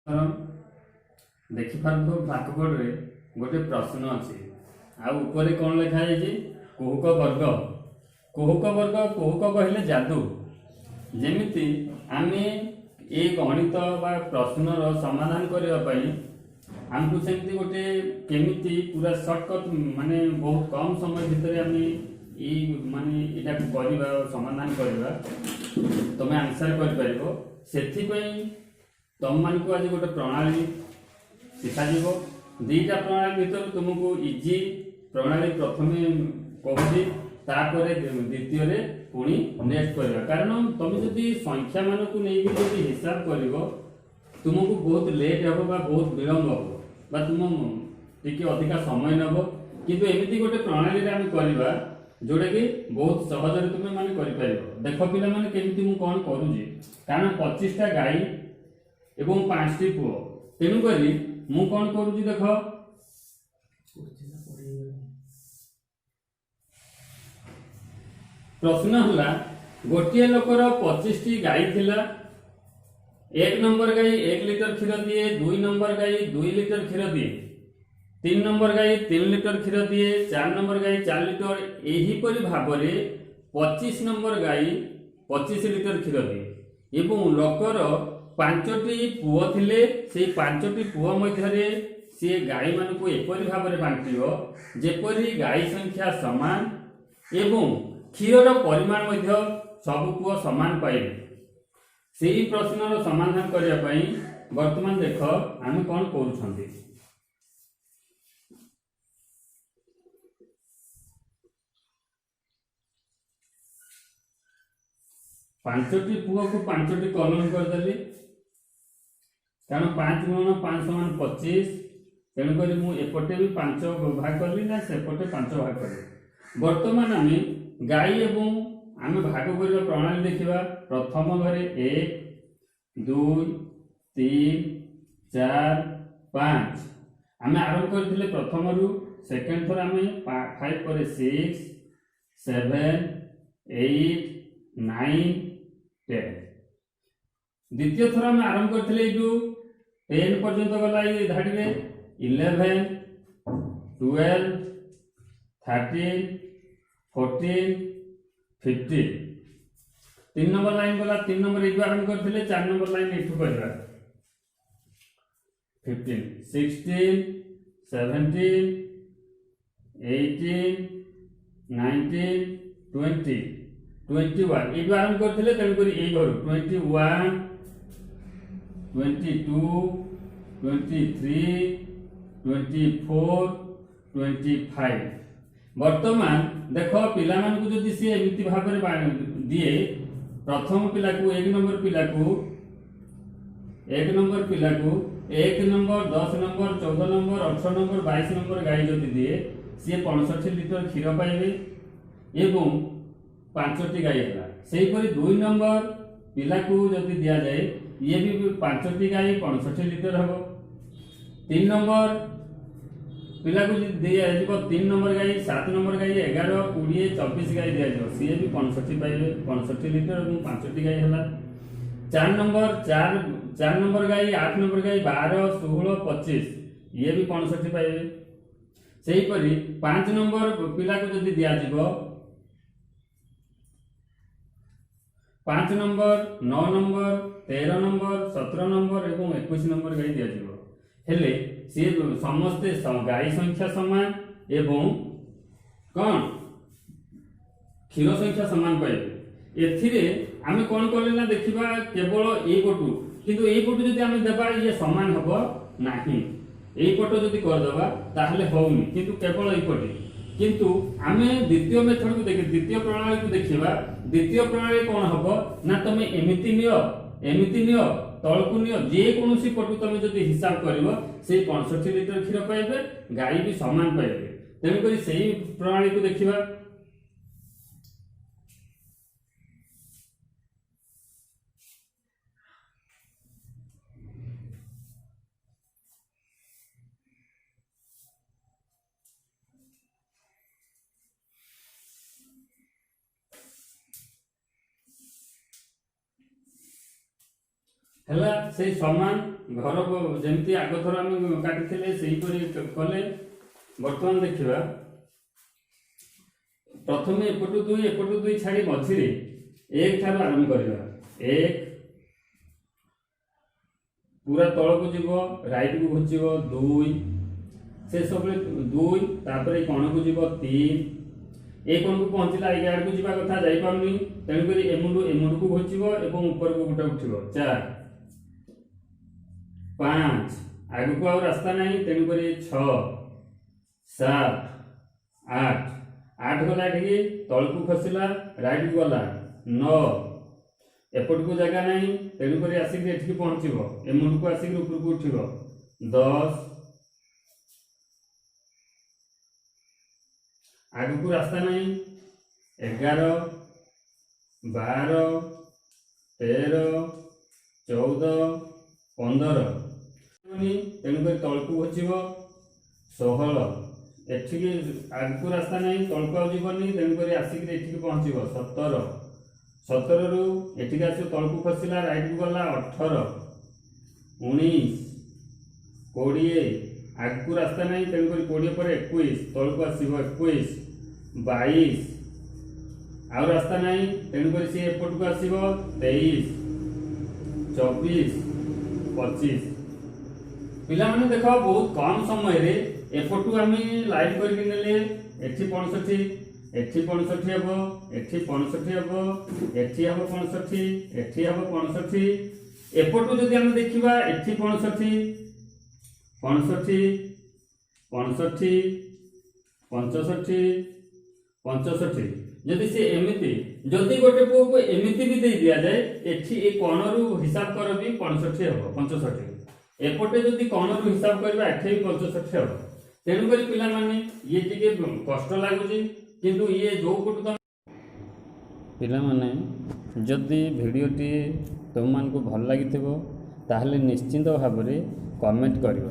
देखिपार blackboard रे गोटे प्रश्न अच्छी आपर कौन लिखाई कुहुक वर्ग कहले जादू जमीती आम ये गणित बा प्रश्नर समाधान करने आमको सेमती गोटे केमिति पूरा सर्टकट माने बहुत कम समय भितर आम ये माने यहाँ समाधान करवा तुम आंसर कर तुम मान को आज गोटे प्रणाली शिखाजी दीटा प्रणाली भर तुमको इजी प्रणाली प्रथम कहूँ द्वितीय पुणी नेक्स्ट करवा कारण तुम जब संख्या मान को लेकिन हिसाब कर तुमको बहुत लेट हे बहुत विलम्ब हे तुम टी अधिका समय नब किंतु एमती गोटे प्रणाली आम करवा जोटा कि बहुत सहज तुम मैंने कर देख पिला माने केमती मु कौन करुँची कारण 25टा गाई एवं 5टी पुओ तेणुक मु कौन करुँची देख प्रश्न है गोटे लोकर 25टी गाई थिला 1 नंबर गाई 1 लिटर क्षीर दिए 2 नंबर गाई 2 लिटर क्षीर दिए 3 नंबर गाई 3 लिटर क्षीर दिए 4 नंबर गाई 4 लिटर यहीपरि भाव में 25 नंबर गाई 25 लिटर क्षीर दिए एवं लोकर 5टी पुओ थिले से 5टी पुओ मध्य सी गाई मान को एपरि भाव में बांटिबो जेपरि गाई संख्या समान एवं क्षीर परिमाण मध्य सब पुओ समान पाइबे से प्रश्नर समाधान करने वर्तमान देख आम कौन करुछंती 5टी पुओ को 5टी कॉलम करदेली कारण 5 गुणन 5 समान 25 तेणुक एपटे भी 5 भाग कली ना सेपटे 5 भाग कली वर्तमान आम गाई एवं आम भाग कर प्रणाली देखा प्रथम घरे 1 2 3 4 5 आम आरंभ करथिले प्रथम रु सेकेंड थर आम 5 पर 6 7 8 9 10 द्वितीय थर आम आरंभ करथिले 10 पर्यंत गला ये धाड़ी में 11 12 13 14 15 3 नंबर लाइन गला 3 नंबर ये आरंभ करथिले 4 नंबर लाइन एठू करबा 15 16 17 18 19 20 21 ये आरंभ करथिले तेणुक ये घर 21 22 23 24 25 वर्तमान देख पिला मान को जदि सी एमती भाव में दिए प्रथम पिला को 1 नंबर पिला को 1 नंबर पिला को 1 number 10 number 14 number 18 number 22 number गाई जदि दिए सी 65 लिटर क्षीर पाइबे एवं 5टी गाई है से 2 नंबर पिला को जदि दि जाए ये भी 5टी गाई 65 लिटर हम 3 नंबर पिला को दिया 3 नंबर गाई 7 नंबर गाई 11 20 24 गाई दिया सी भी 65 पाइबे 65 लिटर और 5टी गाई है 4 नंबर 4 नंबर गाई 8 नंबर गाई 12 16 25 ये भी 65 पाइबे से 5 नंबर पिला को जदि दिया 5 नंबर 9 नंबर 13 नंबर 17 नंबर एवं 21 नंबर गाई दिया हेले सी समस्ते गाई संख्या समान एवं कौन क्षीर संख्या समान पाइबे एथिरे आमे कौन कले ना देखिबा केवल ए पटु किंतु ए पटु जदि आमे देबा ये समान हबो नाही ए पटु जदि कर देबा ताहले होउनी किंतु केवल ए पटि किंतु आमे द्वितीय मेथड को देखि द्वितीय प्रणाली को देखिबा द्वितीय प्रणाली कौन हबो ना तमे एमिति नियो तलकु नियो जे कोनोसी पटु तमे जदि हिसाब करिवो से 65 लिटर क्षीर पाइबे गाई भी समान पाइबे तेणु करी सेही प्रणाली को देखिबा है से समान घर जमी आग थर आम काटिले से कले। बर्तमान देखा प्रथम एपटू दुई छाड़ी मझिरे एक ठार आरंभ करवा। एक पूरा तल को जीव राइट को घुचिब दुई से सब दुई तापर कण को जीव तीन ए कण को पहुंचला एगार को जीवा कथा जाई पाउनी तेणुक एमुंडू को घुचिब एवं ऊपर को गोटे उठिब चार पांच आग को आ रास्ता नहीं तेणुक छ सात आठ आठ गला ये तल को खसला राइट को गला नौ एपट को जगह नहीं तेणुक आसिक एठिक पहुंचब एमुंड को आसिक ऊपर को उठिब 10 आग को रास्ता नहीं 11 12 13 14 15 तेणुक तल को घुचिब 16 एठिक आग को रास्ता नहीं तल को आजीबनी तेणुक आसिक एठिक पहुंचब 17 17 रु एठिक आस तल को खसला राइट को गला 18 19 20 आग को रास्ता नहीं तेणुक 20 पर 21 तल को आसब 21 22 आ रास्ता नहीं तेणुक सी एपट को आसब 23 24 25 पिला माने देख बहुत कम समय रे एपटू आम लाइन करके नेले एठी 65 एठी 65 हेबो एठी 65 हेबो एठी हेबो 65 एठी हेबो 65 एपटू जदि हम देखिबा एठी 65 65 65 65 65 जदि से एमिति जदि गोटे पुओ को एमिति भी दे दिया जाए एठी ए कोणरू हिसाब कर भी 65 हेबो 65 एपटे जदि कोणरू हिसाब करबा एठी 65 हेबो तेणुक पिला माने ये टिके कष्ट लगुच किंतु ये जो पटु पिला माने जदि भिडियोटी तुम मान को भल लगी ताहले निश्चिंत भाव में कमेंट करियो।